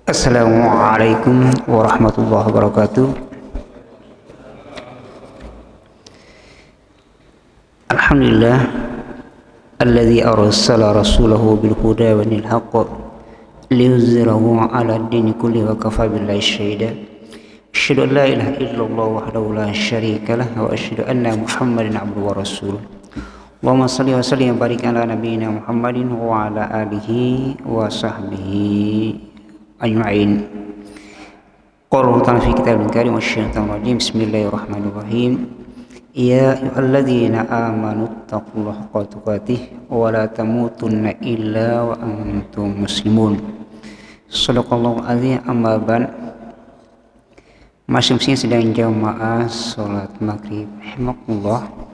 Assalamualaikum warahmatullahi wabarakatuh. Alhamdulillah alladzi arsala rasulahu bil huda wa dinil haqq liyuzhirahu 'ala ad-dini kullihi wa kafa billahi shahida. Asyhadu an la ilaha illallah wahdahu la syarika lah wa asyhadu anna Muhammadan 'abduhu wa rasuluh. Allahumma shalli wa sallim wa barik ala nabiyyina Muhammadin wa ala alihi wa sahbihi ajma'in. Qala ta'ala fi kitabil karim wasyaitanir rajim. Bismillahirrahmanirrahim. Ya ayyuhalladzina amanu taqullaha haqqa tuqatih wa la tamutunna illa wa antum muslimun. Shadaqallahu azim. Amma ba'd. Masing-masing sedang jamaah salat maghrib rahimakumullah.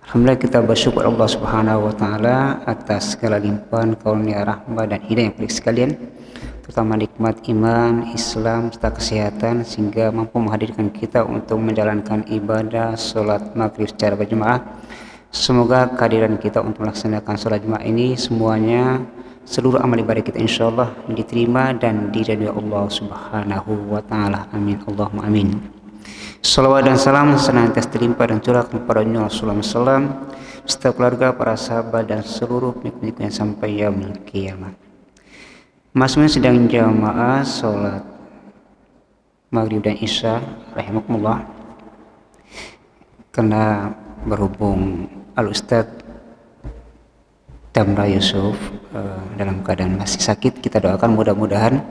Alhamdulillah, kita bersyukur Allah Subhanahu wa taala atas segala limpahan karunia rahmat dan hidayah yang baik sekalian, terutama nikmat iman, Islam serta kesehatan sehingga mampu menghadirkan kita untuk menjalankan ibadah salat maghrib secara berjemaah. Semoga kehadiran kita untuk melaksanakan salat jemaah ini semuanya, seluruh amal ibadah kita insyaallah diterima dan diridhai Allah Subhanahu wa taala. Amin Allahumma amin. Salawat dan salam senantiasa terlimpah dan curah kepada Rasulullah SAW serta keluarga, para sahabat dan seluruh pengikutnya sampai yaumil qiyamah. Masing-masing sedang jamaah salat maghrib dan isya rahimakumullah. Karena berhubung Al-Ustaz Damra Yusuf dalam keadaan masih sakit, kita doakan mudah-mudahan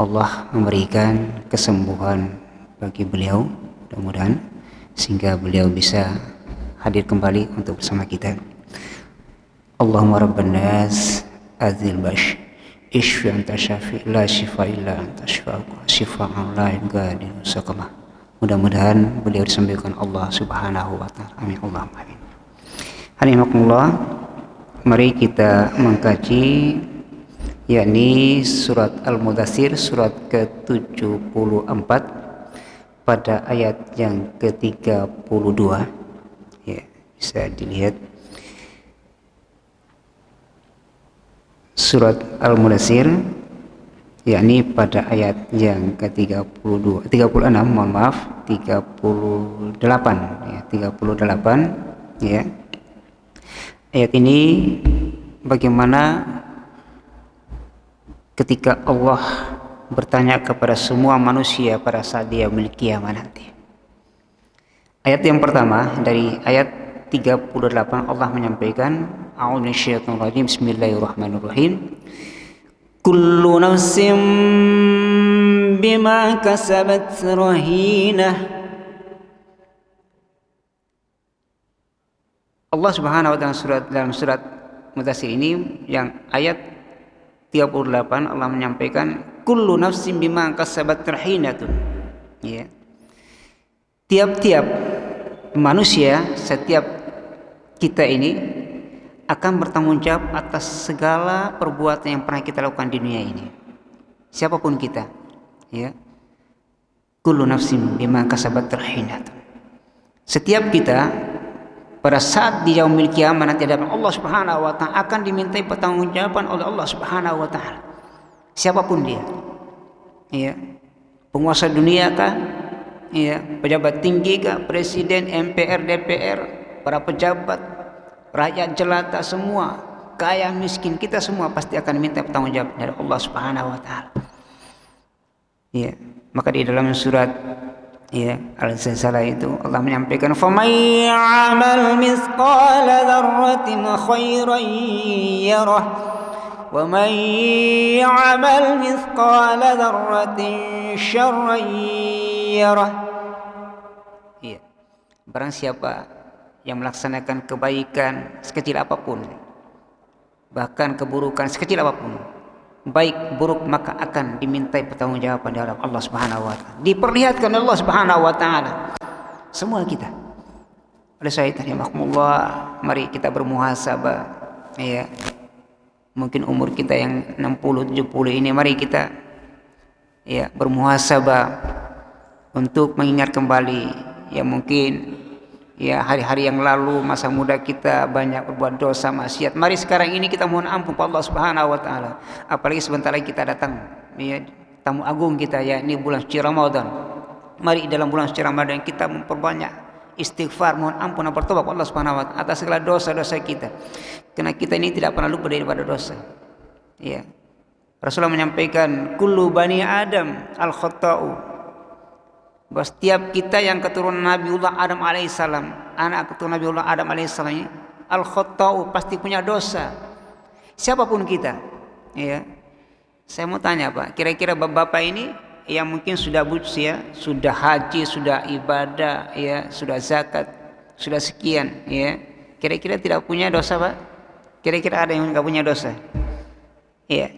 Allah memberikan kesembuhan bagi beliau, mudah-mudahan sehingga beliau bisa hadir kembali untuk bersama kita. Allahumma rabban nas azil bash ishfi anta syafi la shifa illa anta shifa'an la yughadiru saqama. Mudah-mudahan beliau disembuhkan Allah Subhanahu wa taala. Amin Allahumma amin. Alhamdulillah, mari kita mengkaji yakni surat Al-Mudaththir, surat ke-74 pada ayat yang ke-32. Ya, bisa dilihat surat Al-Mudaththir yakni pada ayat yang ke-36, 38 ya, 38 ya. Ayat ini bagaimana ketika Allah bertanya kepada semua manusia pada saat dia memiliki kiamat nanti. Ayat yang pertama dari ayat 38 Allah menyampaikan, a'udzu minasyaitonir rajim, bismillahirrahmanirrahim. Kullu nafsin bima kasabat rahinah. Allah Subhanahu wa taala dalam surat Mudaththir ini yang ayat 38 Allah menyampaikan kullu nafsin bima kasabat rahinatun. Ya. Tiap-tiap manusia, setiap kita ini akan bertanggung jawab atas segala perbuatan yang pernah kita lakukan di dunia ini. Siapapun kita, ya. Kullu nafsin bima kasabat rahinatun. Setiap kita pada saat di yaumil qiyamah nanti hadapan Allah Subhanahu wa taala akan dimintai pertanggungjawaban oleh Allah Subhanahu wa taala. Siapapun dia. Ya. Penguasa dunia kah? Ya, pejabat tinggi kah? Presiden, MPR, DPR, para pejabat, rakyat jelata semua, kaya miskin, kita semua pasti akan diminta pertanggungjawaban dari Allah Subhanahu wa taala. Ya, maka di dalam surat ya Al-Zalzalah itu Allah menyampaikan famay ya'mal mithqala dzarratin khairan yarah wa man ya'mal mithqala dzarratin syarran yarah. Iya. Barang siapa yang melaksanakan kebaikan sekecil apapun, bahkan keburukan sekecil apapun, baik buruk, maka akan dimintai pertanggungjawaban dari Allah Subhanahu wa taala. Diperlihatkan Allah Subhanahu wa taala semua kita. Oleh saya rahimakumullah, mari kita bermuhasabah ya. Mungkin umur kita yang 60 70 ini, mari kita ya bermuhasabah untuk mengingat kembali ya mungkin ya hari-hari yang lalu, masa muda kita banyak berbuat dosa maksiat. Mari sekarang ini kita mohon ampun kepada Allah Subhanahu wa taala. Apalagi sebentar lagi kita datang ya, tamu agung kita ya, ini bulan suci Ramadan. Mari dalam bulan suci Ramadan kita memperbanyak istighfar, mohon ampun dan bertobat kepada Allah Subhanahu wa taala atas segala dosa-dosa kita. Karena kita ini tidak pernah lupa daripada dosa. Ya. Rasulullah menyampaikan kullu bani Adam al-khata'u. Bahwa setiap kita yang keturunan Nabiullah Adam alaihissalam, anak keturunan Nabiullah Adam alaihissalam ini al-khata'u, pasti punya dosa. Siapapun kita. Ya. Saya mau tanya Pak, kira-kira bapak-bapak ini yang mungkin sudah usia, sudah haji, sudah ibadah, ya, sudah zakat, sudah sekian, ya, kira-kira tidak punya dosa Pak? Kira-kira ada yang nggak punya dosa? Ya,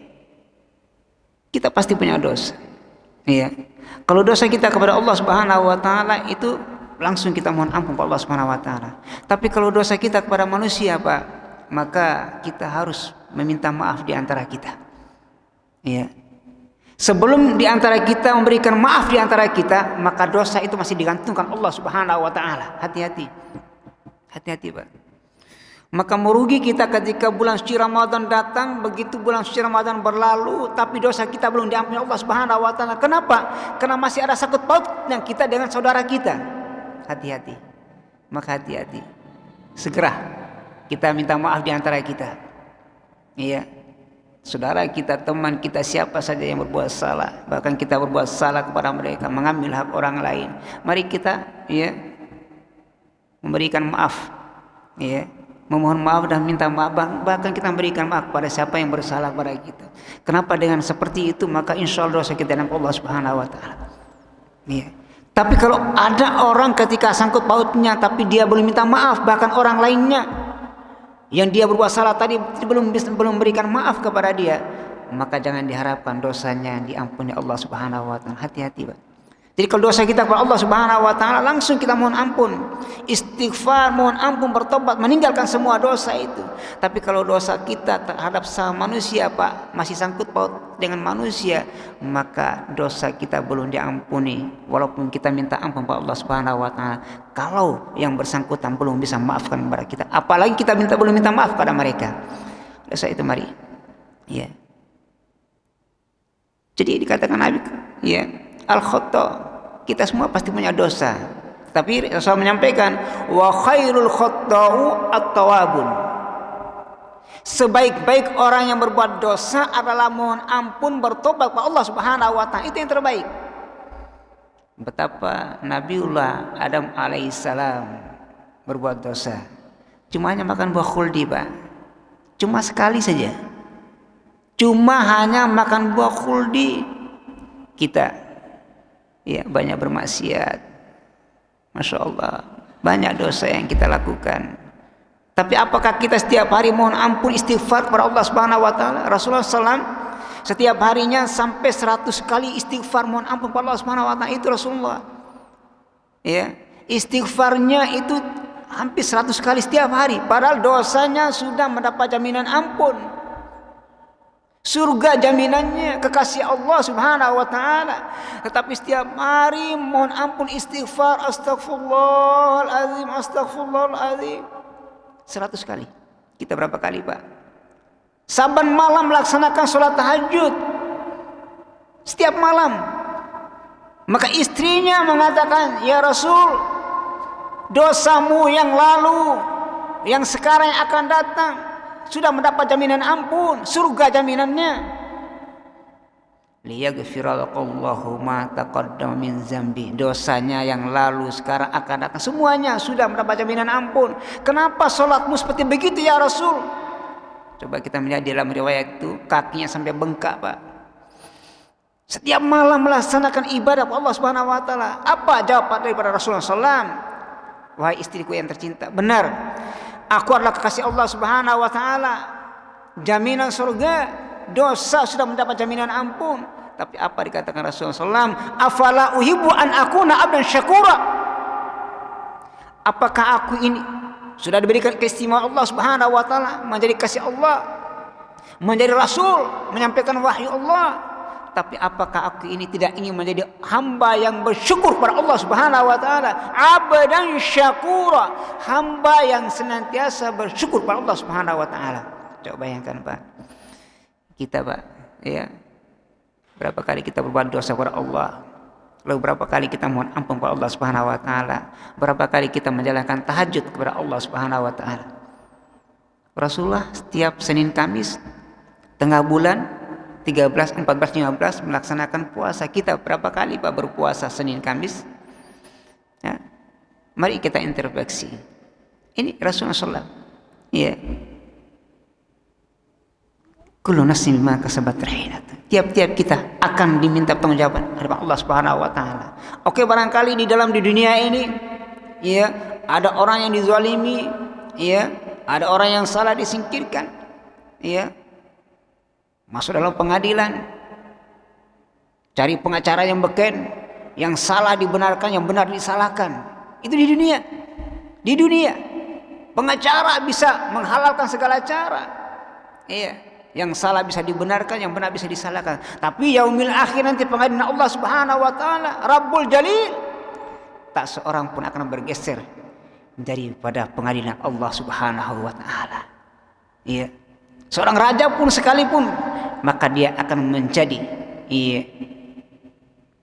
kita pasti punya dosa. Ya, kalau dosa kita kepada Allah Subhanahu Wa Taala itu langsung kita mohon ampun kepada Allah Subhanahu Wa Taala. Tapi kalau dosa kita kepada manusia Pak, maka kita harus meminta maaf di antara kita. Ya. Sebelum di antara kita memberikan maaf di antara kita, maka dosa itu masih digantungkan Allah Subhanahu wa taala. Hati-hati. Hati-hati, Pak. Maka merugi kita ketika bulan suci Ramadan datang, begitu bulan suci Ramadan berlalu tapi dosa kita belum diampuni Allah Subhanahu wa taala. Kenapa? Karena masih ada sangkut pautnya kita dengan saudara kita. Hati-hati. Maka hati-hati. Segera kita minta maaf di antara kita. Iya. Saudara kita, teman kita, siapa saja yang berbuat salah, bahkan kita berbuat salah kepada mereka, mengambil hak orang lain, mari kita ya memberikan maaf, ya, memohon maaf dan minta maaf, bahkan kita memberikan maaf kepada siapa yang bersalah kepada kita. Kenapa? Dengan seperti itu maka insya Allah dosa kita dengan Allah Subhanahu wa taala. Ya. Tapi kalau ada orang ketika sangkut pautnya tapi dia belum minta maaf, bahkan orang lainnya yang dia berbuat salah tadi belum memberikan maaf kepada dia, maka jangan diharapkan dosanya diampuni Allah Subhanahu wa taala. Hati-hati, Pak. Jadi kalau dosa kita kepada Allah Subhanahu wa taala langsung kita mohon ampun, istighfar, mohon ampun, bertobat, meninggalkan semua dosa itu. Tapi kalau dosa kita terhadap sama manusia, Pak, masih sangkut paut dengan manusia, maka dosa kita belum diampuni walaupun kita minta ampun kepada Allah Subhanahu wa taala. Kalau yang bersangkutan belum bisa maafkan kepada kita, apalagi kita belum minta maaf kepada mereka. Dosa itu mari. Ya. Jadi dikatakan Nabi, ya, al-khata', kita semua pasti punya dosa. Tapi Rasul menyampaikan wa khairul khata'u at-tawabun. Sebaik-baik orang yang berbuat dosa adalah mohon ampun, bertobat kepada Allah Subhanahu wa taala. Itu yang terbaik. Betapa Nabiullah Adam alaihissalam berbuat dosa. Cuma hanya makan buah khuldi, Pak. Cuma sekali saja. Cuma hanya makan buah khuldi. Kita ya banyak bermaksiat. Masya Allah. Banyak dosa yang kita lakukan. Tapi apakah kita setiap hari mohon ampun, istighfar kepada Allah Subhanahu wa taala? Rasulullah SAW setiap harinya sampai 100 kali istighfar mohon ampun kepada Allah Subhanahu wa taala. Itu Rasulullah. Ya, istighfarnya itu hampir 100 kali setiap hari, padahal dosanya sudah mendapat jaminan ampun. Surga jaminannya, kekasih Allah Subhanahu wa taala. Tetapi setiap hari mohon ampun, istighfar, astagfirullahalazim, astagfirullahalazim. 100 kali. Kita berapa kali, Pak? Saban malam melaksanakan sholat tahajud. Setiap malam. Maka istrinya mengatakan, "Ya Rasul, dosamu yang lalu, yang sekarang yang akan datang sudah mendapat jaminan ampun, surga jaminannya." Liyaghfirallahu ma taqaddama min zambi. Dosanya yang lalu, sekarang akan datang, semuanya sudah mendapat jaminan ampun. Kenapa sholatmu seperti begitu ya Rasul? Coba kita melihat di dalam riwayat itu, kakinya sampai bengkak, Pak. Setiap malam melaksanakan ibadah Allah Subhanahu wa taala. Apa jawaban daripada Rasulullah SAW? Wahai istriku yang tercinta, benar, aku adalah kekasih Allah Subhanahu wa taala. Jaminan surga, dosa sudah mendapat jaminan ampun. Tapi apa dikatakan Rasulullah SAW? Afala uhibbu an akuna abdan syakura. Apakah aku ini sudah diberikan keistimewaan Allah Subhanahu wa taala, menjadi kasih Allah, menjadi rasul, menyampaikan wahyu Allah. Tapi apakah aku ini tidak ingin menjadi hamba yang bersyukur kepada Allah Subhanahu wa taala? Abdan syakura, hamba yang senantiasa bersyukur kepada Allah Subhanahu wa taala. Coba bayangkan, Pak. Kita, Pak, ya. Berapa kali kita berbuat dosa kepada Allah? Lalu berapa kali kita mohon ampun kepada Allah Subhanahu wa taala? Berapa kali kita menjalankan tahajud kepada Allah Subhanahu wa taala? Rasulullah setiap Senin Kamis tengah bulan 13, 14, 15 melaksanakan puasa. Kita berapa kali Pak berpuasa Senin Kamis? Ya. Mari kita introspeksi. Ini Rasulullah SAW. Ya. Kullu nafsin bima kasabat rahinat. Tiap-tiap kita akan diminta pertanggungjawaban dari Allah Subhanahu wa taala. Oke, barangkali di dunia ini ya, ada orang yang dizalimi, ya, ada orang yang salah disingkirkan, ya. Masuk dalam pengadilan, cari pengacara yang beken, yang salah dibenarkan, yang benar disalahkan. Itu di dunia. Di dunia pengacara bisa menghalalkan segala cara. Iya. Yang salah bisa dibenarkan, yang benar bisa disalahkan. Tapi yaumil akhir nanti pengadilan Allah Subhanahu wa taala, Rabbul Jalil, tak seorang pun akan bergeser daripada pengadilan Allah Subhanahu wa taala. Iya. Seorang raja pun sekalipun, maka dia akan menjadi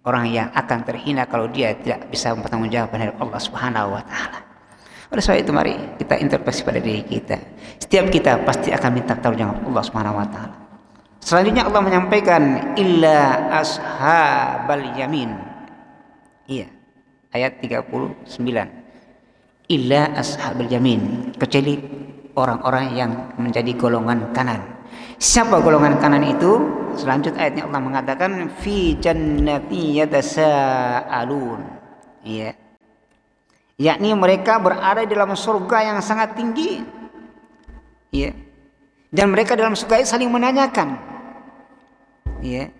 orang yang akan terhina kalau dia tidak bisa mempertanggungjawabkan dari Allah Subhanahu wa taala. Oleh sebab itu mari kita introspeksi pada diri kita. Setiap kita pasti akan minta pertanggungjawab Allah Subhanahu wa taala. Selanjutnya Allah menyampaikan illa ashabal yamin. Iya. Ayat 39. Illa ashabal yamin, kecuali orang-orang yang menjadi golongan kanan. Siapa golongan kanan itu? Selanjutnya ayatnya Allah mengatakan fi jannati yatasaalun. Iya. Yakni mereka berada di dalam surga yang sangat tinggi, ya. Dan mereka dalam surga itu saling menanyakan, ya.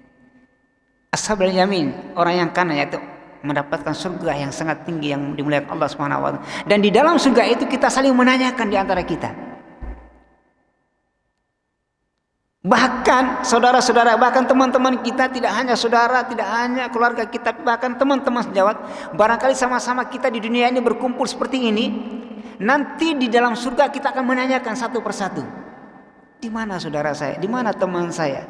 Ashabul yamin, orang yang kanan, yaitu mendapatkan surga yang sangat tinggi yang dimuliakan Allah Subhanahu wa taala. Dan di dalam surga itu kita saling menanyakan di antara kita. Bahkan saudara-saudara, bahkan teman-teman kita, tidak hanya saudara, tidak hanya keluarga kita, bahkan teman-teman sejawat, barangkali sama-sama kita di dunia ini berkumpul seperti ini, nanti di dalam surga kita akan menanyakan satu persatu, di mana saudara saya, di mana teman saya,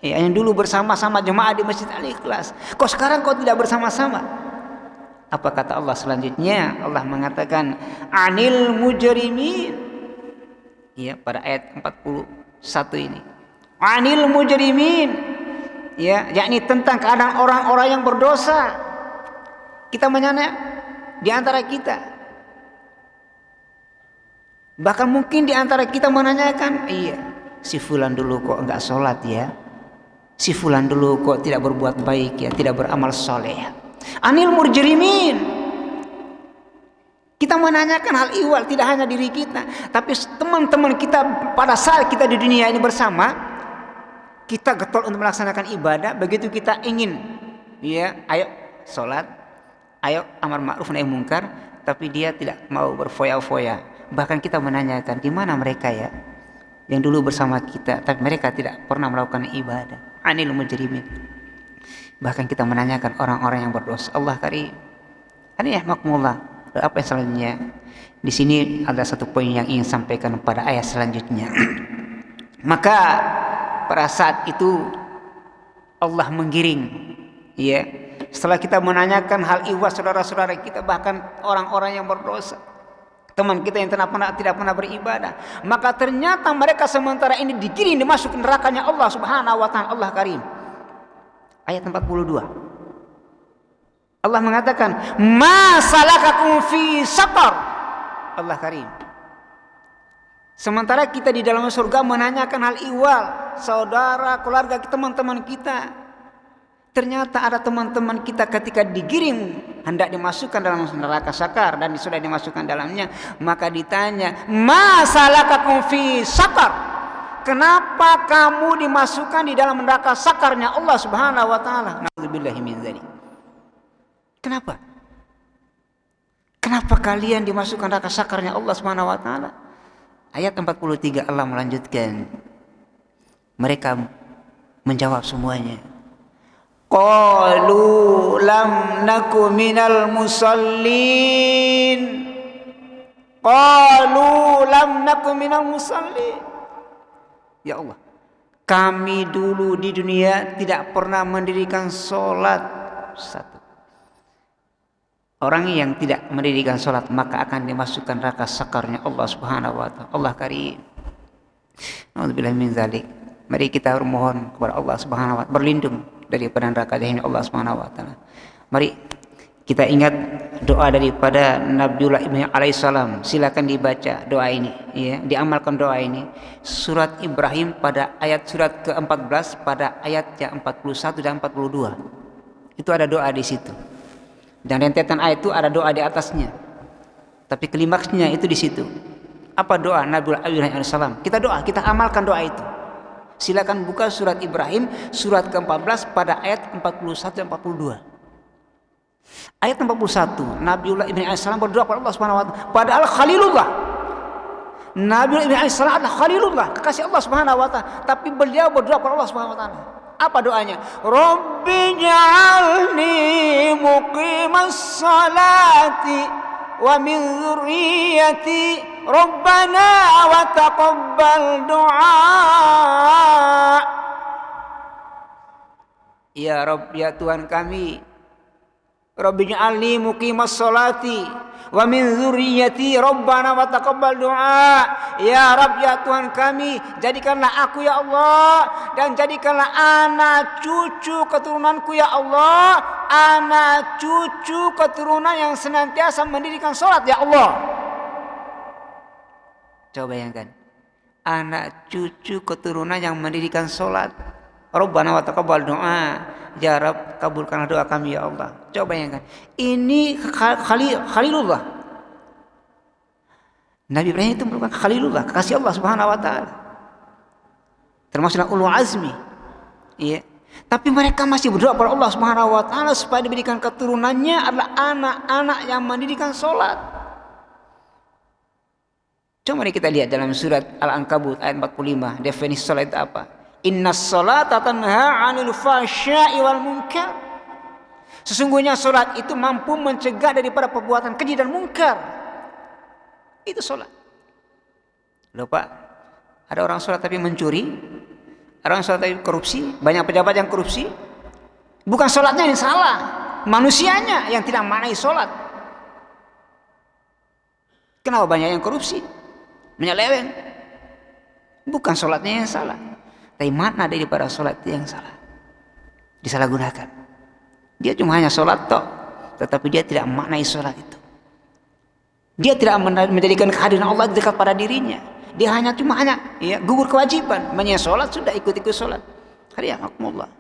ya, yang dulu bersama-sama jemaah di Masjid Al-Ikhlas, kok sekarang kok tidak bersama-sama? Apa kata Allah selanjutnya? Allah mengatakan anil mujrimin, ya, pada ayat 41 ini, anil mujrimin, ya, yakni tentang keadaan orang-orang yang berdosa. Kita menanya di antara kita, bahkan mungkin di antara kita menanyakan, iya, si fulan dulu kok enggak sholat ya, si fulan dulu kok tidak berbuat baik ya, tidak beramal soleh. Anil mujrimin, kita menanyakan hal ihwal tidak hanya diri kita, tapi teman-teman kita pada saat kita di dunia ini bersama, kita getol untuk melaksanakan ibadah. Begitu kita ingin, ya, ayo sholat, ayo amar ma'ruf nahi mungkar, tapi dia tidak mau berfoya-foya. Bahkan kita menanyakan di mana mereka ya, yang dulu bersama kita, tapi mereka tidak pernah melakukan ibadah. Anil mujrimin. Bahkan kita menanyakan orang-orang yang berdosa. Allah karim. Ini ya makmullah. Apa yang selanjutnya? Di sini ada satu poin yang ingin sampaikan pada ayat selanjutnya. Maka pada saat itu Allah menggiring, ya. Setelah kita menanyakan hal ihwal saudara-saudara kita, bahkan orang-orang yang berdosa, teman kita yang tidak pernah beribadah, maka ternyata mereka sementara ini digiring dimasuk nerakanya Allah Subhanahu wa taala. Allah karim. Ayat 42. Allah mengatakan, "Ma salakakum fi saqar." Allah karim. Sementara kita di dalam surga menanyakan hal ihwal saudara, keluarga, teman-teman kita. Ternyata ada teman-teman kita ketika digiring hendak dimasukkan dalam neraka sakar dan sudah dimasukkan dalamnya, maka ditanya, "Ma salakakum fi saqar?" Kenapa kamu dimasukkan di dalam neraka sakarnya Allah Subhanahu wa taala? Nauzubillahi min dzalik. Kenapa? Kenapa kalian dimasukkan neraka sakarnya Allah Subhanahu wa taala? Ayat 43 Allah melanjutkan. Mereka menjawab semuanya. Qalu lam naku minal musallin. Qalu lam naku minal musallin. Ya Allah, kami dulu di dunia tidak pernah mendirikan sholat. Satu. Orang yang tidak mendirikan sholat maka akan dimasukkan neraka sakarnya Allah Subhanahu wa taala. Allah Karim. Alhamdulillah min zalik. Mari kita mohon kepada Allah Subhanahu wa taala berlindung daripada neraka jahanam Allah Subhanahu wa taala. Mari kita ingat doa daripada Nabiullah Ibrahim alaihissalam. Silakan dibaca doa ini, ya, diamalkan doa ini. Surat Ibrahim pada ayat surat ke-14 pada ayat yang 41 dan 42. Itu ada doa di situ. Dan rentetan ayat itu ada doa di atasnya. Tapi klimaksnya itu di situ. Apa doa Nabiullah Ibrahim alaihissalam? Kita doa, kita amalkan doa itu. Silakan buka surat Ibrahim surat ke-14 pada ayat 41 dan 42. Ayat 41, Nabiullah Ibrahim alaihissalam berdoa kepada Allah Subhanahu wa taala. Padahal Khalilullah. Nabiullah Ibrahim alaihissalam adalah Khalilullah, kekasih Allah Subhanahu wa taala, tapi beliau berdoa kepada Allah Subhanahu wa taala. Apa doanya? Rabbi ja'alni muqimas salati wa min dzurriyyati Rabbana wa taqabbal du'a. Ya Rabb, ya Tuhan kami, Rabbi ja'alni muqimas salati wa min dzurriyyati Rabbana wa taqabbal du'a. Ya Rabb, ya Tuhan kami, jadikanlah aku ya Allah, dan jadikanlah anak cucu keturunanku ya Allah, anak cucu keturunan yang senantiasa mendirikan salat ya Allah. Coba bayangkan, anak cucu keturunan yang mendirikan salat. Rabbana wa taqabbal du'a. Ya Rabb, kabulkanlah doa kami ya Allah. Coba bayangkan, ini Khalilullah. Nabi Ibrahim itu merupakan Khalilullah, kekasih Allah Subhanahu wa taala. Termasuk ulul azmi. Iya. Tapi mereka masih berdoa kepada Allah Subhanahu wa taala supaya diberikan keturunannya adalah anak-anak yang mendirikan salat. Coba mari kita lihat dalam surat Al-Ankabut ayat 45, definisi salat itu apa? Innas salata tanha 'anil fahsya'i wal munkar. Sesungguhnya salat itu mampu mencegah daripada perbuatan keji dan munkar. Itu salat. Loh Pak, ada orang salat tapi mencuri, orang salat tapi korupsi, banyak pejabat yang korupsi. Bukan salatnya yang salah, manusianya yang tidak maknai salat. Kenapa banyak yang korupsi, menyeleweng? Bukan salatnya yang salah, tapi makna daripada salat itu yang salah, disalahgunakan. Dia cuma hanya salat tok, tetapi dia tidak maknai salat itu. Dia tidak menjadikan kehadiran Allah dekat pada dirinya. Dia hanya gugur kewajiban, salat sudah ikut-ikut salat. Hadiyakumullah.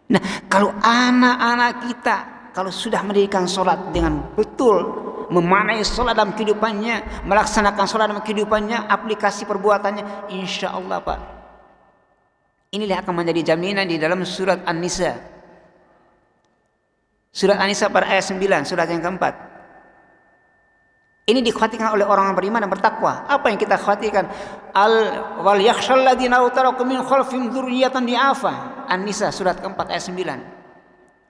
Nah, kalau anak-anak kita kalau sudah mendirikan salat dengan betul, memaknai salat dalam kehidupannya, melaksanakan salat dalam kehidupannya, aplikasi perbuatannya, insya Allah Pak, inilah akan menjadi jaminan di dalam surat An-Nisa. Surat An-Nisa pada ayat 9, surat yang keempat. Ini dikhawatirkan oleh orang yang beriman dan bertakwa. Apa yang kita khawatirkan? Wal yakhshal ladzina utaraku min khalfihim dzurriyyatan di'afa. An-Nisa surat keempat ayat 9.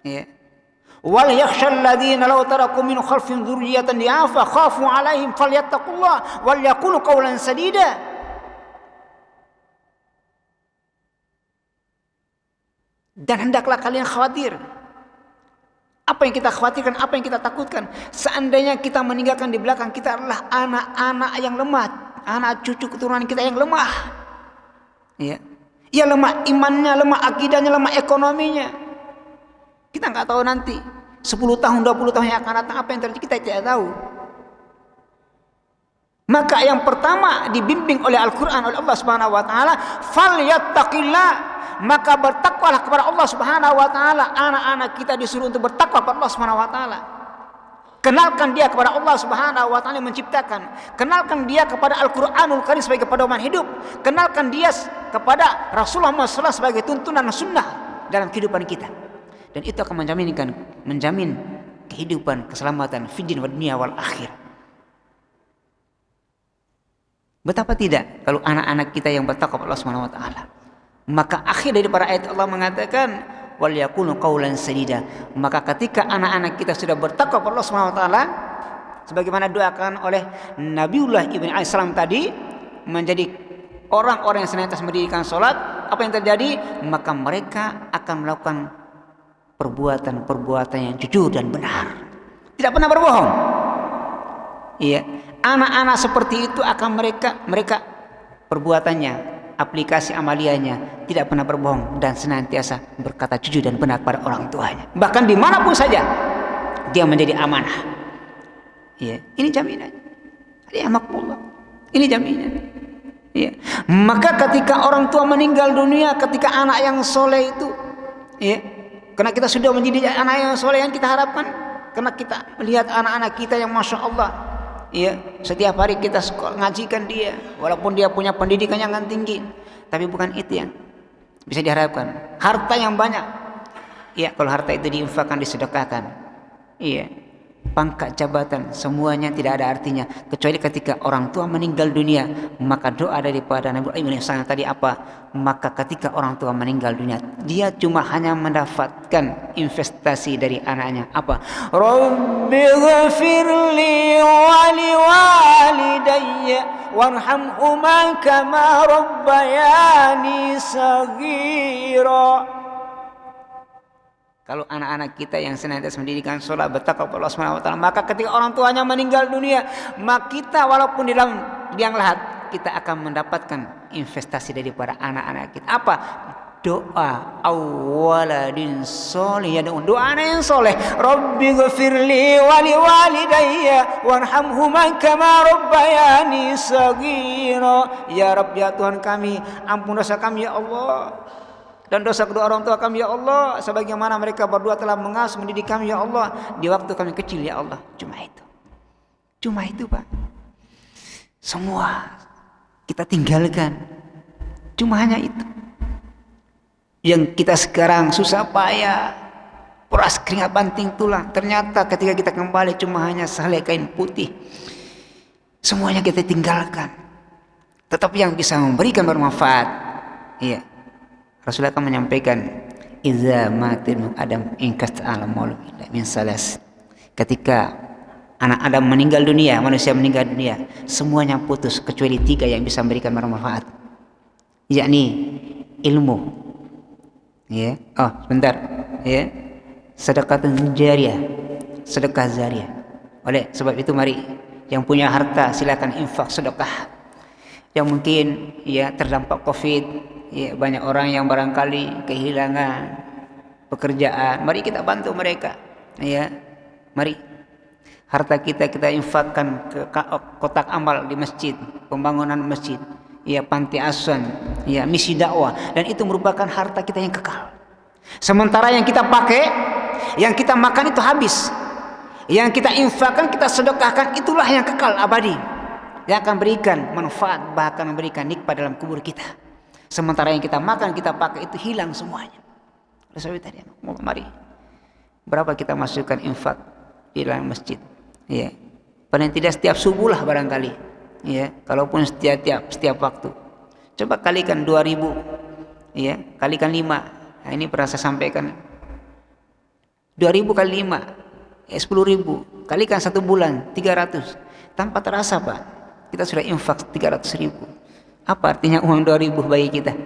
Ya. Wal yakhshal ladzina utaraku min khalfihim dzurriyyatan di'afa khafu 'alaihim falyattaqullah wal yaqulu qawlan sadida. Dan hendaklah kalian khawatir. Apa yang kita khawatirkan, apa yang kita takutkan? Seandainya kita meninggalkan di belakang kita adalah anak-anak yang lemah, anak cucu keturunan kita yang lemah. Ya. Ya lemah imannya, lemah akidahnya, lemah ekonominya. Kita nggak tahu nanti 10 tahun, 20 tahun yang akan datang apa yang terjadi, kita tidak tahu. Maka yang pertama dibimbing oleh Al-Qur'an oleh Allah Subhanahu wa taala, falyattaqillah, maka bertakwalah kepada Allah Subhanahu wa taala. Anak-anak kita disuruh untuk bertakwa kepada Allah Subhanahu wa taala. Kenalkan dia kepada Allah Subhanahu wa taala yang menciptakan. Kenalkan dia kepada Al-Qur'anul Karim sebagai pedoman hidup. Kenalkan dia kepada Rasulullah SAW sebagai tuntunan sunnah dalam kehidupan kita. Dan itu akan menjamin kehidupan, keselamatan fid din wad dunya wal akhir. Betapa tidak kalau anak-anak kita yang bertakwa kepada Allah Subhanahu wa taala. Maka akhir daripada ayat Allah mengatakan wal yakunu qaulan sadida. Maka ketika anak-anak kita sudah bertakwa kepada Allah Subhanahu wa taala, sebagaimana doakan oleh Nabiullah Ibrahim alaihissalam tadi, menjadi orang-orang yang senantiasa mendirikan salat, apa yang terjadi? Maka mereka akan melakukan perbuatan-perbuatan yang jujur dan benar. Tidak pernah berbohong. Iya, anak-anak seperti itu akan mereka perbuatannya, aplikasi amaliannya tidak pernah berbohong dan senantiasa berkata jujur dan benar pada orang tuanya. Bahkan dimanapun saja dia menjadi amanah. Iya, ini jaminan. Ya makmullah. Ini jaminan. Iya. Maka ketika orang tua meninggal dunia, ketika anak yang soleh itu, iya, karena kita sudah menjadi anak yang soleh yang kita harapkan, karena kita melihat anak-anak kita yang masya Allah. Iya, setiap hari kita ngajikan dia, walaupun dia punya pendidikan yang tinggi, tapi bukan itu yang bisa diharapkan. Harta yang banyak, iya, kalau harta itu diinfakkan, disedekahkan, iya, pangkat jabatan, semuanya tidak ada artinya kecuali ketika orang tua meninggal dunia. Maka doa daripada Nabi Ibrahim AS tadi apa? Maka ketika orang tua meninggal dunia, dia cuma hanya mendapatkan investasi dari anaknya apa? Rabbighfirli wa liwalidayya warhamhuma kama rabbayani saghira. Kalau anak-anak kita yang senantiasa mendidikan sholat, bertakwa kepada Allah Subhanahu wa taala, maka ketika orang tuanya meninggal dunia, maka kita walaupun di dalam liang lahat, kita akan mendapatkan investasi daripada anak-anak kita. Apa? Doa awaladin sholih, ya doa anak yang soleh. Rabbighfirli wa liwalidayya warhamhuma kama rabbayani saghira. Ya Rabb, ya Tuhan kami, ampun dosa kami ya Allah dan dosa kedua orang tua kami ya Allah, sebagaimana mereka berdua telah mengasuh mendidik kami ya Allah di waktu kami kecil ya Allah. Cuma itu Pak, semua kita tinggalkan, cuma hanya itu yang kita sekarang susah payah, peras keringat banting tulang. Ternyata ketika kita kembali cuma hanya sehelai kain putih. Semuanya kita tinggalkan, tetapi yang bisa memberikan bermanfaat, iya, Rasulullah akan menyampaikan, "Idza matil Adam ingkas alamul min salas." Ketika anak Adam meninggal dunia, manusia meninggal dunia, semuanya putus kecuali 3 yang bisa memberikan bermanfaat, yakni ilmu, ya. Oh, sebentar, ya. Sedekatun jariyah, sedekah jariyah. Oleh sebab itu mari yang punya harta silakan infak sedekah. Yang mungkin ya terdampak Covid, ya, banyak orang yang barangkali kehilangan pekerjaan, mari kita bantu mereka, ya. Mari harta kita infakkan ke kotak amal di masjid, pembangunan masjid, ya, panti asuhan, ya, misi dakwah, dan itu merupakan harta kita yang kekal. Sementara yang kita pakai, yang kita makan itu habis, yang kita infakkan, kita sedekahkan, itulah yang kekal abadi, yang akan berikan manfaat, bahkan memberikan nikmat dalam kubur kita. Sementara yang kita makan, kita pakai itu hilang semuanya. Oleh sebab tadi, mari berapa kita masukkan infak di dalam masjid, ya, paling tidak setiap subuh lah barangkali, ya, kalaupun setiap waktu. Coba kalikan 2000, ya, kalikan 5. Nah, ini pernah saya sampaikan, 2000 kali 5, ya, 10.000, kalikan 1 bulan 300, tanpa terasa Pak, kita sudah infak 300.000. Apa artinya uang 2000 bagi kita?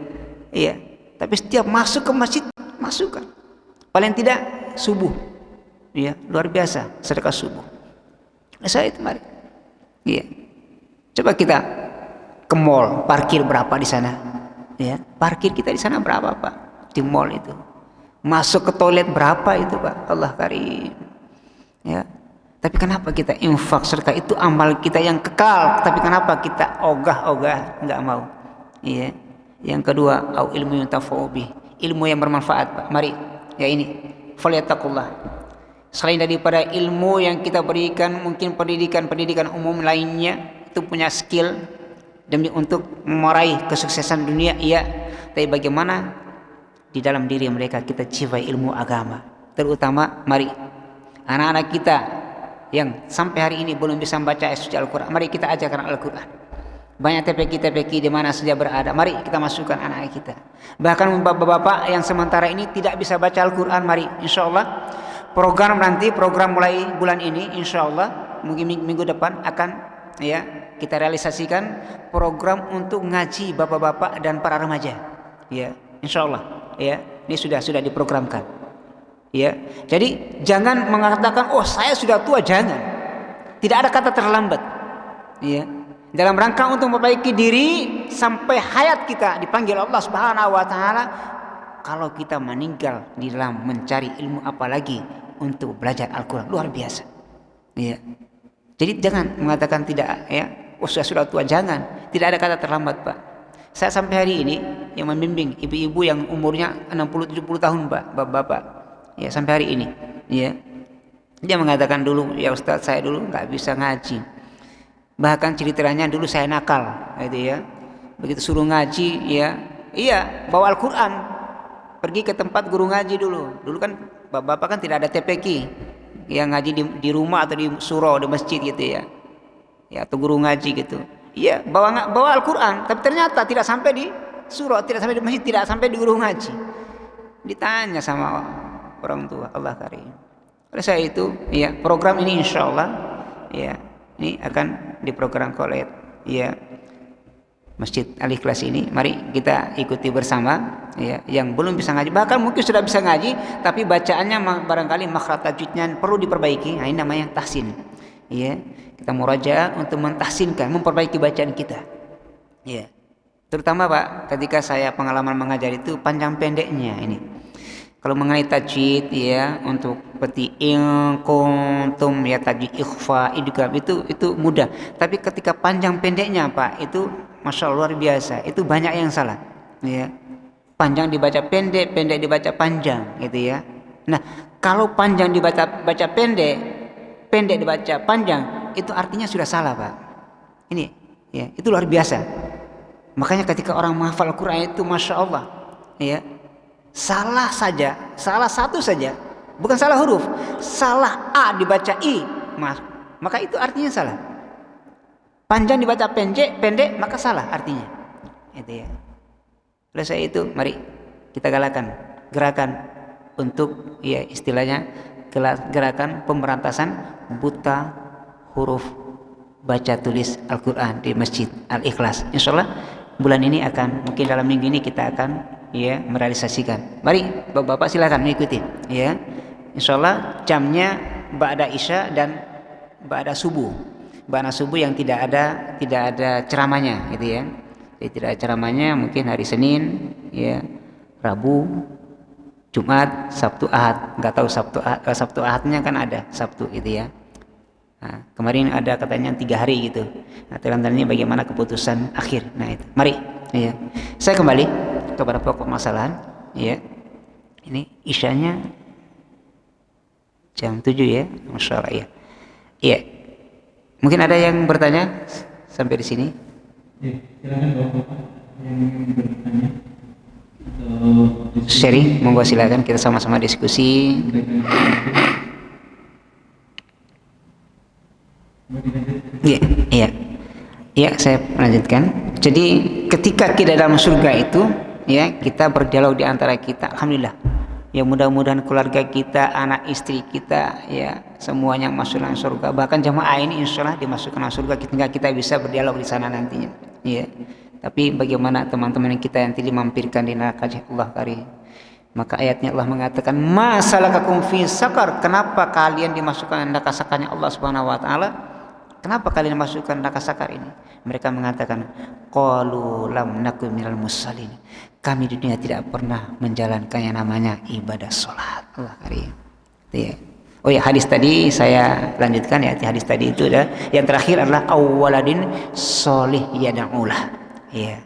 Iya, tapi setiap masuk ke masjid masukkan, paling tidak subuh, iya, luar biasa sedekah subuh. Saya itu mari, iya, coba kita ke mall, parkir berapa di sana, ya, parkir kita di sana berapa Pak, di mall itu, masuk ke toilet berapa itu Pak, Allah karim, ya. Tapi kenapa kita infak sedekah, itu amal kita yang kekal, tapi kenapa kita ogah-ogah nggak mau? Iya. Yang kedua, au ilmu yuntafa'u bih, ilmu yang bermanfaat Pak. Mari, ya ini, falyattaqullah. Selain daripada ilmu yang kita berikan, mungkin pendidikan umum lainnya itu punya skill demi untuk meraih kesuksesan dunia, iya. Tapi bagaimana di dalam diri mereka kita civai ilmu agama, terutama mari anak-anak kita yang sampai hari ini belum bisa membaca ayat suci Al-Quran, mari kita ajarkan Al-Quran. Banyak TPQ di mana saja berada, mari kita masukkan anak-anak kita. Bahkan bapak-bapak yang sementara ini tidak bisa baca Al-Quran, mari insya Allah program mulai bulan ini, insya Allah mungkin minggu depan akan, ya, kita realisasikan program untuk ngaji bapak-bapak dan para remaja. Ya, insya Allah. Ya, ini sudah diprogramkan. Ya, jadi jangan mengatakan, oh saya sudah tua, jangan. Tidak ada kata terlambat. Ya, dalam rangka untuk memperbaiki diri sampai hayat kita dipanggil Allah Subhanahu Wa Taala. Kalau kita meninggal di dalam mencari ilmu, apalagi untuk belajar Al-Quran, luar biasa. Ya, jadi jangan mengatakan tidak, ya, oh sudah tua, jangan. Tidak ada kata terlambat, Pak. Saya sampai hari ini yang membimbing ibu-ibu yang umurnya 60-70 tahun, Pak, bapak-bapak. Ya, sampai hari ini. Ya, dia mengatakan dulu, ya Ustaz, saya dulu nggak bisa ngaji. Bahkan ceritanya dulu saya nakal, gitu ya. Begitu suruh ngaji, ya, iya, bawa Al-Quran. Pergi ke tempat guru ngaji dulu. Dulu kan bapak-bapak kan tidak ada TPQ, yang ngaji di rumah atau di surau, di masjid gitu ya. Ya, atau guru ngaji gitu. Iya, bawa Al-Quran, tapi ternyata tidak sampai di surau, tidak sampai di masjid, tidak sampai di guru ngaji. Ditanya sama orang tua, Allah karim. Oleh saya itu, ya, program ini insya Allah, ya, ini akan diprogram oleh, ya, Masjid Al-Ikhlas ini. Mari kita ikuti bersama, ya. Yang belum bisa ngaji, bahkan mungkin sudah bisa ngaji tapi bacaannya barangkali makhraj tajwidnya perlu diperbaiki. Nah, ini namanya tahsin. Ya, kita murajaah untuk mentahsinkan, memperbaiki bacaan kita. Ya. Terutama Pak, ketika saya pengalaman mengajar itu panjang pendeknya ini. Kalau mengenai tajwid, ya, untuk seperti in kuntum, ya, tajwid ikhfa, idgham, itu mudah. Tapi ketika panjang pendeknya Pak, itu Masya Allah luar biasa, itu banyak yang salah, ya. Panjang dibaca pendek, pendek dibaca panjang, gitu ya. Nah, kalau panjang dibaca pendek, pendek dibaca panjang, itu artinya sudah salah, Pak. Ini, ya, itu luar biasa. Makanya ketika orang menghafal Al-Quran itu, Masya Allah, ya, salah saja, salah satu saja, bukan salah huruf, salah A dibaca I, maka itu artinya salah. Panjang dibaca pendek, maka salah artinya. Itu ya. Oleh saya itu, mari kita gerakan untuk, ya, istilahnya gerakan pemberantasan buta huruf baca tulis Al-Quran di Masjid Al-Ikhlas. Insya Allah bulan ini mungkin dalam minggu ini kita akan, ya, merealisasikan. Mari Bapak-bapak silakan mengikuti, ya. Insya Allah jamnya ba'da Isya dan ba'da subuh. Ba'da subuh yang tidak ada ceramahnya, gitu ya. Jadi tidak ada ceramahnya mungkin hari Senin, ya, Rabu, Jumat, Sabtu, Ahad. Enggak tahu Sabtu Ahadnya kan ada Sabtu, gitu ya. Nah, kemarin ada katanya 3 hari gitu. Nah, tergantung bagaimana keputusan akhir. Nah, itu. Mari, ya. Saya kembali kepada pokok masalah, ya. Ini isyanya jam 7 ya, Masya Allah, ya. Iya. Mungkin ada yang bertanya sampai di sini? Ya, silakan Bapak yang bertanya. Sharing, monggo silakan, kita sama-sama diskusi. Iya, iya. Iya, saya lanjutkan. Jadi ketika kita dalam surga itu, ya, kita berdialog di antara kita. Alhamdulillah. Ya, mudah-mudahan keluarga kita, anak istri kita, ya, semuanya masuk dalam surga. Bahkan jamaah ini insya Allah dimasukkan dalam surga, kita bisa berdialog di sana nantinya. Ya. Tapi bagaimana teman-teman kita yang dimampirkan di neraka, Allah karim. Maka ayatnya Allah mengatakan, "Masalakakum fi sakar?" Kenapa kalian dimasukkan neraka sakarnya Allah Subhanahu Wa Taala? Kenapa kalian dimasukkan neraka sakar ini? Mereka mengatakan, qalu lam nakum minal musallin. Kami di dunia tidak pernah menjalankan yang namanya ibadah sholat. Allah karim. Ya. Oh ya, hadis tadi saya lanjutkan, ya. Hadis tadi itu adalah yang terakhir adalah awwaladin sholih yad'ulah. Ya.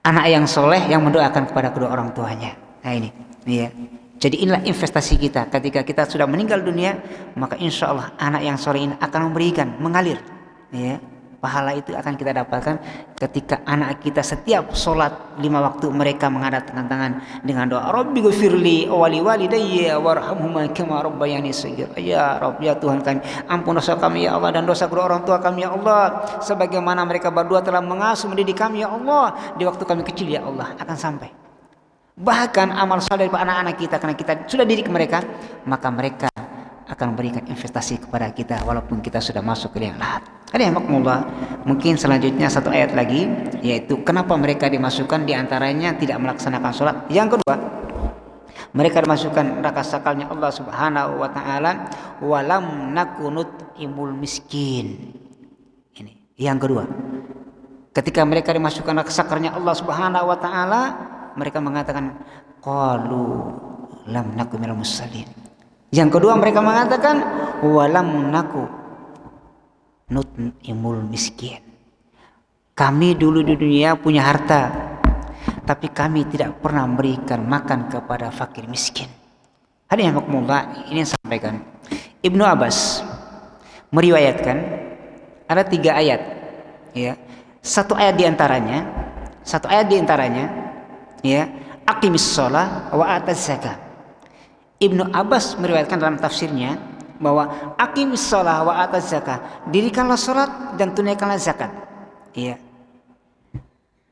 Anak yang soleh yang mendoakan kepada kedua orang tuanya. Nah ini, ya. Jadi inilah investasi kita. Ketika kita sudah meninggal dunia, maka insya Allah anak yang soleh ini akan memberikan, mengalir, ya. Pahala itu akan kita dapatkan ketika anak kita setiap sholat 5 waktu mereka mengangkat tangan dengan doa, Rabbi ghfirli wa li walidayya warhamhuma kama rabbayani shaghira. Ya Rabb, ya Tuhan kami, ampun dosa kami ya Allah dan dosa kedua orang tua kami ya Allah, sebagaimana mereka berdua telah mengasuh mendidik kami ya Allah di waktu kami kecil ya Allah. Akan sampai bahkan amal saleh dari anak-anak kita, karena kita sudah didik mereka, maka mereka akan berikan investasi kepada kita walaupun kita sudah masuk ke liang lahat. Ada yang makmullah. Mungkin selanjutnya satu ayat lagi, yaitu kenapa mereka dimasukkan, diantaranya tidak melaksanakan sholat. Yang kedua, mereka dimasukkan neraka sakalnya Allah Subhanahu wa taala, walam nakunut imul miskin. Ini yang kedua. Ketika mereka dimasukkan neraka sakalnya Allah Subhanahu wa taala, mereka mengatakan qalu lam naku minal musallin. Yang kedua mereka mengatakan walam naku nut'imul miskin. Kami dulu di dunia punya harta, tapi kami tidak pernah memberikan makan kepada fakir miskin. Hadirin makmullah, ini yang sampaikan Ibnu Abbas meriwayatkan ada 3 ayat, ya. Satu ayat diantaranya, ya, aqimis shalah wa ataz zakah. Ibnu Abbas meriwayatkan dalam tafsirnya bahwa aqimis shalah wa ataz zakah, dirikanlah salat dan tunaikanlah zakat. Iya.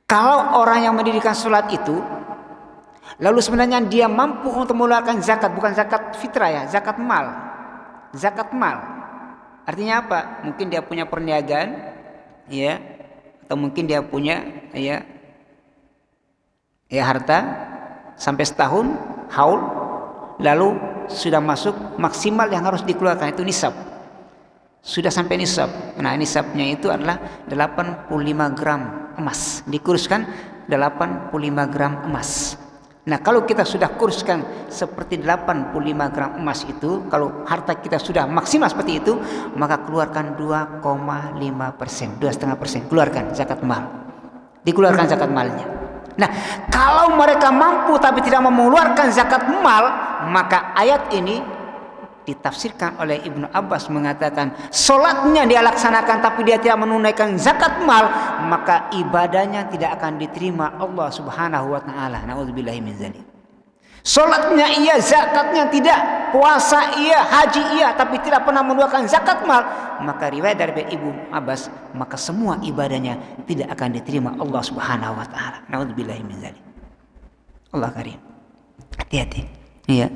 Kalau orang yang mendirikan salat itu lalu sebenarnya dia mampu untuk mengeluarkan zakat, bukan zakat fitrah ya, zakat mal. Zakat mal. Artinya apa? Mungkin dia punya perniagaan, ya, atau mungkin dia punya ya harta sampai setahun haul, lalu sudah masuk maksimal yang harus dikeluarkan itu nisab. Sudah sampai nisab. Nah, nisabnya itu adalah 85 gram emas. Dikuruskan 85 gram emas. Nah, kalau kita sudah kuruskan seperti 85 gram emas itu, kalau harta kita sudah maksimal seperti itu, maka keluarkan 2,5%, 2,5%, keluarkan zakat mal. Dikeluarkan zakat malnya. Nah, kalau mereka mampu tapi tidak mau mengeluarkan zakat mal, maka ayat ini ditafsirkan oleh Ibnu Abbas mengatakan solatnya dia laksanakan tapi dia tidak menunaikan zakat mal, maka ibadahnya tidak akan diterima Allah Subhanahu wa taala. Nauzubillahi min dzalik. Solatnya iya, zakatnya tidak, puasa iya, haji iya, tapi tidak pernah mengeluarkan zakat mal, maka riwayat dari Ibnu Abbas, maka semua ibadahnya tidak akan diterima Allah Subhanahu wa taala. Nauzubillahi min dzalik. Allah karim. Hati-hati. Iya.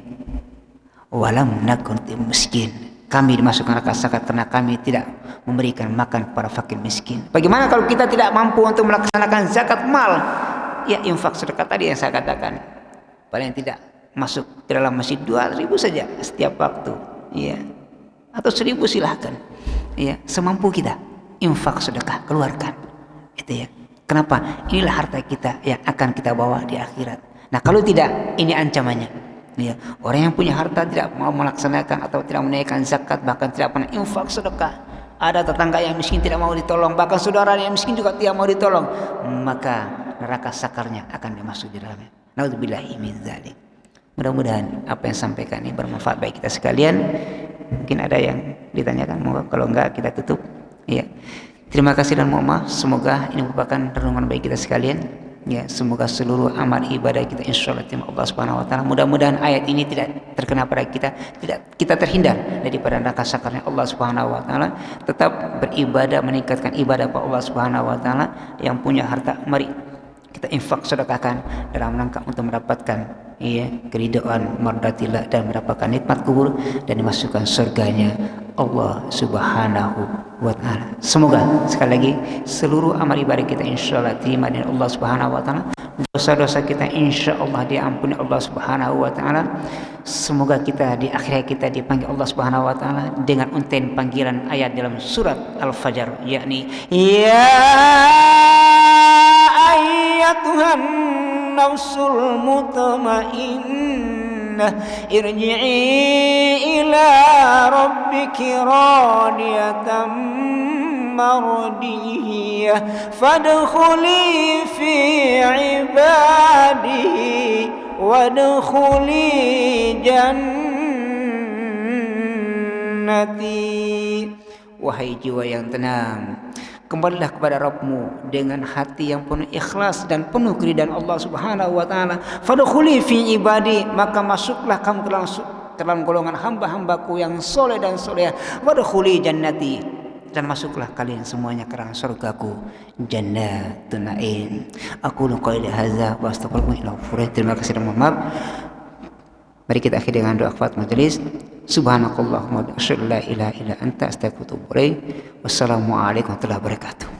Walam nakun miskin. Kami dimasukkan neraka sakat karena kami tidak memberikan makan kepada fakir miskin. Bagaimana kalau kita tidak mampu untuk melaksanakan zakat mal? Ya, infak sedekah tadi yang saya katakan. Paling tidak masuk ke dalam masjid 2.000 saja setiap waktu, ya. Atau 1.000 silahkan. Ya, semampu kita. Infak sedekah keluarkan. Itu ya. Kenapa? Inilah harta kita yang akan kita bawa di akhirat. Nah, kalau tidak, ini ancamannya. Ya, orang yang punya harta tidak mau melaksanakan atau tidak menaikkan zakat, bahkan tidak pernah infak sedekah. Ada tetangga yang miskin tidak mau ditolong, bahkan saudara yang miskin juga tidak mau ditolong, maka neraka sakarnya akan dimasuk di dalamnya. Nauzubillahi min dzalik. Mudah-mudahan apa yang sampaikan ini bermanfaat bagi kita sekalian. Mungkin ada yang ditanyakan, kalau enggak kita tutup. Ya. Terima kasih dan mohon maaf. Semoga ini merupakan renungan bagi kita sekalian. Ya, semoga seluruh amal ibadah kita insyaallah terima Allah Subhanahu wa taala. Mudah-mudahan ayat ini tidak terkena pada kita, tidak kita terhindar daripada neraka sakarnya Allah Subhanahu wa taala. Tetap beribadah, meningkatkan ibadah kepada Allah Subhanahu wa taala. Yang punya harta, mari kita infak sedekahkan dalam rangka untuk mendapatkan keridhaan mardatillah dan mendapatkan nikmat kubur dan dimasukkan surganya Allah Subhanahu wa taala. Semoga sekali lagi seluruh amal ibadah kita insyaallah terima dari Allah Subhanahu wa taala. Dosa-dosa kita insyaallah diampuni Allah Subhanahu wa taala. Semoga kita di akhirat kita dipanggil Allah Subhanahu wa taala dengan untayan panggilan ayat dalam surat Al-Fajr, yakni ya ayyatuhan nafsul mutmainnah irji'i ila rabbiki radiyatan mardiyah fadkhuli fi ibadihi wadkhuli jannati. Wahai jiwa yang tenang, kembalilah kepada Rabbmu dengan hati yang penuh ikhlas dan penuh keridhaan Allah Subhanahu wa taala. Fadkhuli fi ibadi, maka masuklah kamu ke dalam golongan hamba-hambaku yang soleh dan solehah. Wadkhuli jannati, dan masuklah kalian semuanya ke dalam surgaku, jannatun na'im. Aqulu qouli hadza wa astaghfirullaha. Terima kasih dan mohon maaf. Mari kita akhiri dengan doa kafarat majelis. Subhanakallahumma wa bihamdika asyhadu an la ilaha illa anta astaghfiruka wa atubu ilaik. Wassalamualaikum warahmatullahi wabarakatuh.